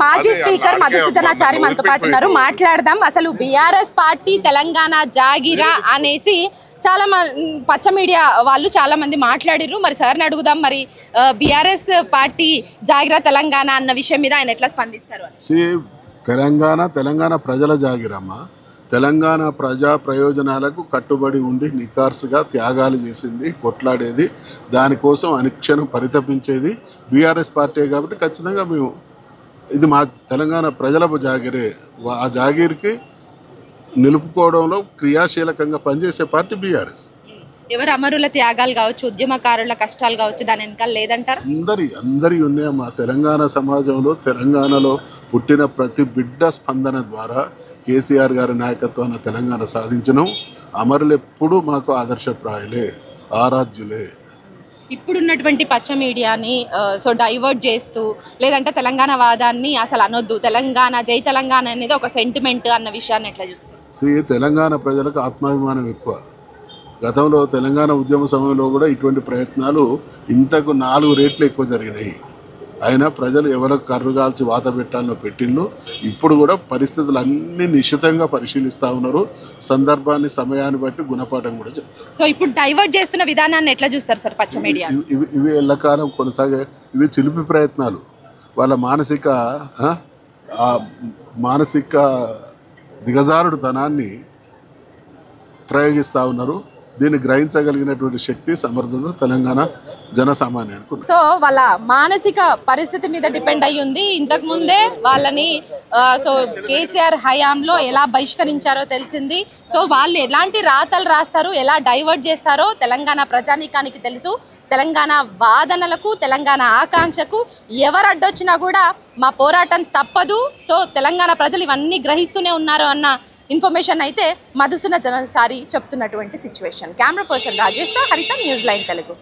మాజీ స్పీకర్ మధుసూదనాచారి మనతో పాటు ఉన్నారు. మాట్లాడదాం. అసలు బీఆర్ఎస్ పార్టీ తెలంగాణ జాగిరా అనేసి చాలా పచ్చ మీడియా వాళ్ళు చాలా మంది మాట్లాడిర్రు. మరి సార్ని అడుగుదాం, మరి బీఆర్ఎస్ పార్టీ జాగిరా తెలంగాణ అన్న విషయం మీద ఆయన ఎట్లా స్పందిస్తారు? తెలంగాణ ప్రజల జాగిరమ్మ. తెలంగాణ ప్రజా ప్రయోజనాలకు కట్టుబడి ఉండి నికార్సుగా త్యాగాలు చేసింది, కొట్లాడేది, దానికోసం అనుక్షణం పరితపించేది బీఆర్ఎస్ పార్టీ. కాబట్టి ఖచ్చితంగా మేము ఇది మా తెలంగాణ ప్రజల జాగిరే. ఆ జాగీర్కి నిలుపుకోవడంలో క్రియాశీలకంగా పనిచేసే పార్టీ బీఆర్ఎస్. ఎవరు అమరుల త్యాగాలు కావచ్చు, ఉద్యమకారుల కష్టాలు కావచ్చు, దాని వెనకాల లేదంటారు? అందరి ఉన్నాయి. మా తెలంగాణ సమాజంలో తెలంగాణలో పుట్టిన ప్రతి బిడ్డ స్పందన ద్వారా కేసీఆర్ గారి నాయకత్వాన్ని తెలంగాణ సాధించడం. అమరులు ఎప్పుడూ మాకు ఆదర్శప్రాయులే, ఆరాధ్యులే. ఇప్పుడున్నటువంటి పచ్చ మీడియాని డైవర్ట్ చేస్తూ, లేదంటే తెలంగాణ వాదాన్ని అసలు అనొద్దు, తెలంగాణ జై తెలంగాణ అనేది ఒక సెంటిమెంట్ అన్న విషయాన్ని ఎట్లా చూస్తారు? తెలంగాణ ప్రజలకు ఆత్మాభిమానం ఎక్కువ. గతంలో తెలంగాణ ఉద్యమ సమయంలో కూడా ఇటువంటి ప్రయత్నాలు ఇంతకు 4 రెట్లు ఎక్కువ జరిగినాయి. అయినా ప్రజలు ఎవరికి కర్రుగాల్చి వాత పెట్టాలో పెట్టిళ్ళు. ఇప్పుడు కూడా పరిస్థితులు అన్ని నిశ్చితంగా పరిశీలిస్తూ ఉన్నారు. సందర్భాన్ని, సమయాన్ని బట్టి గుణపాఠం కూడా చెప్తారు. సో ఇప్పుడు డైవర్ట్ చేస్తున్న విధానాన్ని ఎట్లా చూస్తారు సార్ పచ్చ మీడియా? ఇవి ఎల్లకాలం కొనసాగే ఇవి చిలిపి ప్రయత్నాలు. వాళ్ళ మానసిక దిగజారుడుతనాన్ని ప్రయోగిస్తూ ఉన్నారు. దీన్ని గ్రహించగలిగినటువంటి శక్తి, సమర్థత తెలంగాణ జనసామాన్యానికి. సో వాళ్ళ మానసిక పరిస్థితి మీద డిపెండ్ అయ్యి ఉంది. ఇంతకు ముందే వాళ్ళని కేసీఆర్ హయాంలో ఎలా బహిష్కరించారో తెలిసింది. సో వాళ్ళు ఎలాంటి రాతలు రాస్తారు, ఎలా డైవర్ట్ చేస్తారో తెలంగాణ ప్రజానీకానికి తెలుసు. తెలంగాణ వాదనలకు, తెలంగాణ ఆకాంక్షకు ఎవరు అడ్డొచ్చినా కూడా మా పోరాటం తప్పదు. సో తెలంగాణ ప్రజలు ఇవన్నీ గ్రహిస్తూనే ఉన్నారు అన్న ఇన్ఫర్మేషన్ అయితే మధుసూదనాచారి చెప్తున్నటువంటి సిచ్యువేషన్. కెమెరా పర్సన్ రాజేష్తో హరిత, న్యూస్ లైన్ తెలుగు.